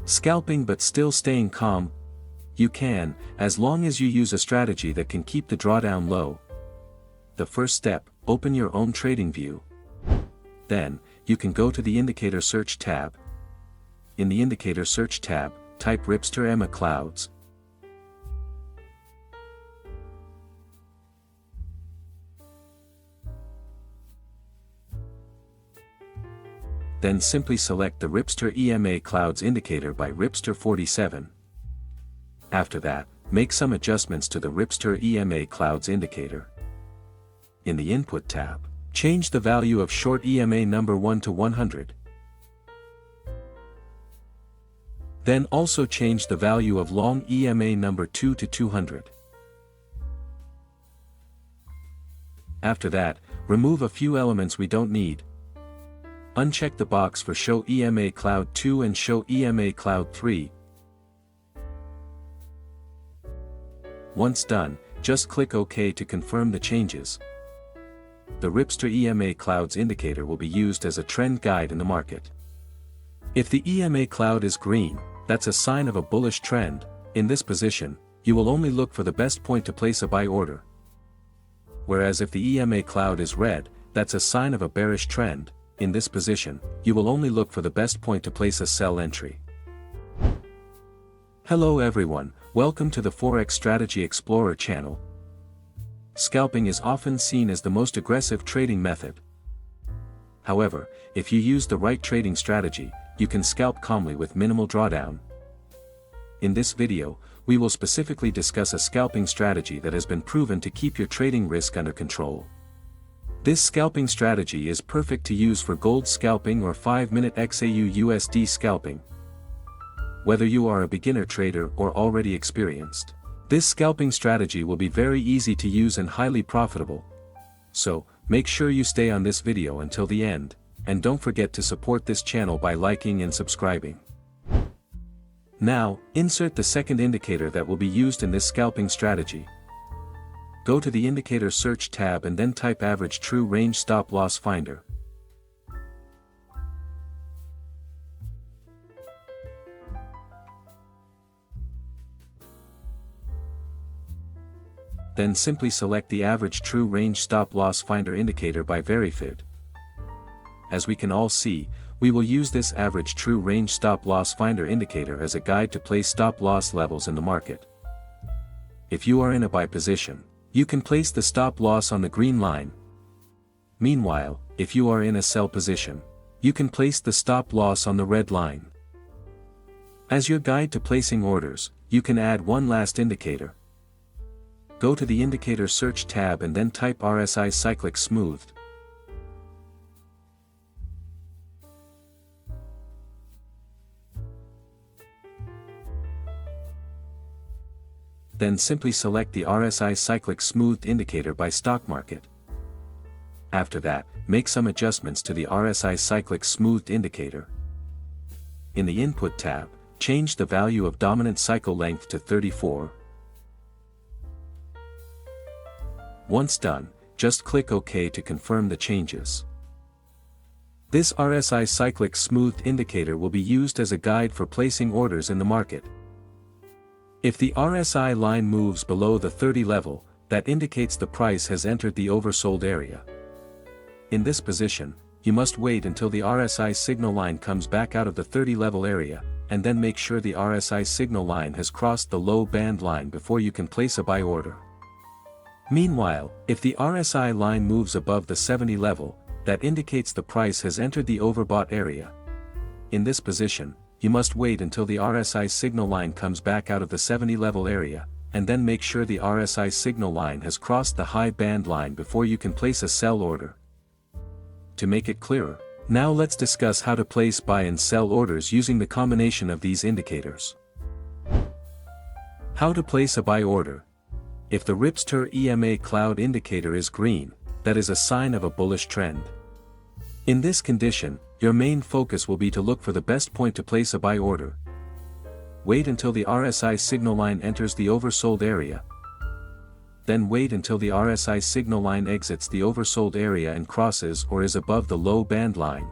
Scalping but still staying calm? You can, as long as you use a strategy that can keep the drawdown low. The first step, open your own Tradingview. Then, you can go to the Indicator Search tab. In the Indicator Search tab, type Ripster EMA Clouds. Then simply select the Ripster EMA Clouds indicator by Ripster 47. After that, make some adjustments to the Ripster EMA Clouds indicator. In the Input tab, change the value of short EMA number 1 to 100. Then also change the value of long EMA number 2 to 200. After that, remove a few elements we don't need. Uncheck the box for Show EMA Cloud 2 and Show EMA Cloud 3. Once done, just click OK to confirm the changes. The Ripster EMA Clouds indicator will be used as a trend guide in the market. If the EMA cloud is green, that's a sign of a bullish trend. In this position, you will only look for the best point to place a buy order. Whereas if the EMA cloud is red, that's a sign of a bearish trend. In this position, you will only look for the best point to place a sell entry. Hello everyone, welcome to the Forex Strategy Explorer channel. Scalping is often seen as the most aggressive trading method. However, if you use the right trading strategy, you can scalp calmly with minimal drawdown. In this video, we will specifically discuss a scalping strategy that has been proven to keep your trading risk under control. This scalping strategy is perfect to use for gold scalping or 5-minute XAUUSD scalping. Whether you are a beginner trader or already experienced, this scalping strategy will be very easy to use and highly profitable. So, make sure you stay on this video until the end, and don't forget to support this channel by liking and subscribing. Now, insert the second indicator that will be used in this scalping strategy. Go to the Indicator Search tab and then type Average True Range Stop Loss Finder. Then simply select the Average True Range Stop Loss Finder indicator by Verifid. As we can all see, we will use this Average True Range Stop Loss Finder indicator as a guide to place stop loss levels in the market. If you are in a buy position, you can place the stop loss on the green line. Meanwhile, if you are in a sell position, you can place the stop loss on the red line. As your guide to placing orders, you can add one last indicator. Go to the Indicator Search tab and then type RSI Cyclic Smoothed. Then simply select the RSI Cyclic Smoothed indicator by stock market. After that, make some adjustments to the RSI Cyclic Smoothed indicator. In the Input tab, change the value of dominant cycle length to 34. Once done, just click OK to confirm the changes. This RSI Cyclic Smoothed indicator will be used as a guide for placing orders in the market. If the RSI line moves below the 30 level, that indicates the price has entered the oversold area. In this position, you must wait until the RSI signal line comes back out of the 30 level area, and then make sure the RSI signal line has crossed the low band line before you can place a buy order. Meanwhile, if the RSI line moves above the 70 level, that indicates the price has entered the overbought area. In this position, you must wait until the RSI signal line comes back out of the 70 level area, and then make sure the RSI signal line has crossed the high band line before you can place a sell order. To make it clearer, now let's discuss how to place buy and sell orders using the combination of these indicators. How to place a buy order. If the Ripster EMA Cloud indicator is green, that is a sign of a bullish trend. In this condition, your main focus will be to look for the best point to place a buy order. Wait until the RSI signal line enters the oversold area. Then wait until the RSI signal line exits the oversold area and crosses or is above the low band line.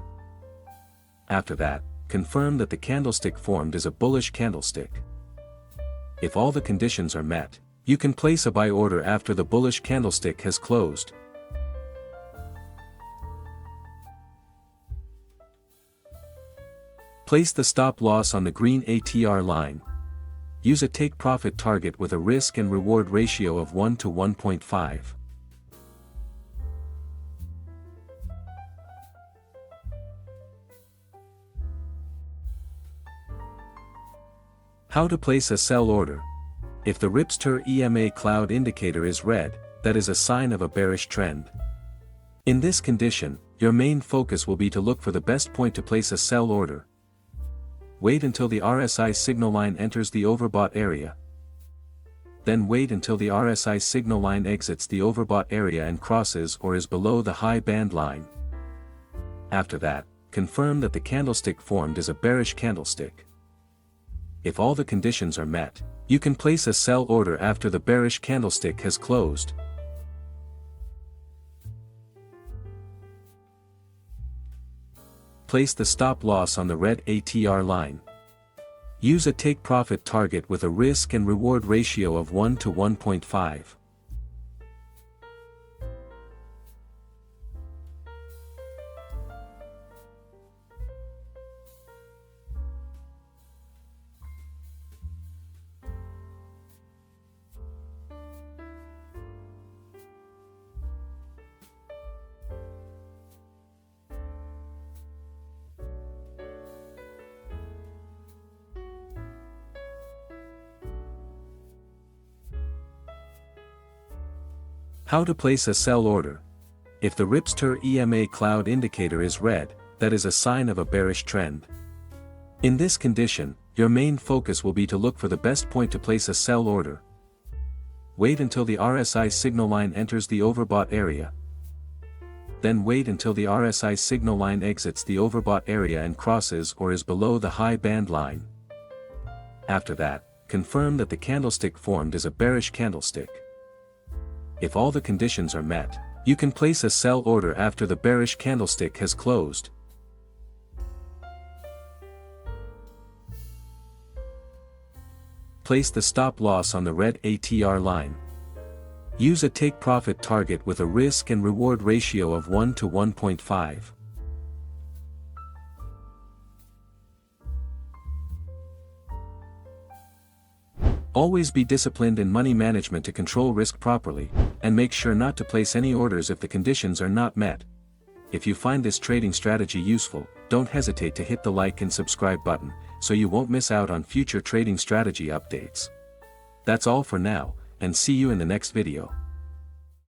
After that, confirm that the candlestick formed is a bullish candlestick. If all the conditions are met, you can place a buy order after the bullish candlestick has closed. Place the stop loss on the green ATR line. Use a take profit target with a risk and reward ratio of 1 to 1.5. How to place a sell order. If the Ripster EMA Cloud indicator is red, that is a sign of a bearish trend. In this condition, your main focus will be to look for the best point to place a sell order. Wait until the RSI signal line enters the overbought area. Then wait until the RSI signal line exits the overbought area and crosses or is below the high band line. After that, confirm that the candlestick formed is a bearish candlestick. If all the conditions are met, you can place a sell order after the bearish candlestick has closed. Place the stop loss on the red ATR line. Use a take profit target with a risk and reward ratio of 1 to 1.5. How to place a sell order. If the Ripster EMA Cloud indicator is red, that is a sign of a bearish trend. In this condition, your main focus will be to look for the best point to place a sell order. Wait until the RSI signal line enters the overbought area. Then wait until the RSI signal line exits the overbought area and crosses or is below the high band line. After that, confirm that the candlestick formed is a bearish candlestick. If all the conditions are met, you can place a sell order after the bearish candlestick has closed. Place the stop loss on the red ATR line. Use a take profit target with a risk and reward ratio of 1 to 1.5. Always be disciplined in money management to control risk properly, and make sure not to place any orders if the conditions are not met. If you find this trading strategy useful, don't hesitate to hit the like and subscribe button, so you won't miss out on future trading strategy updates. That's all for now, and see you in the next video.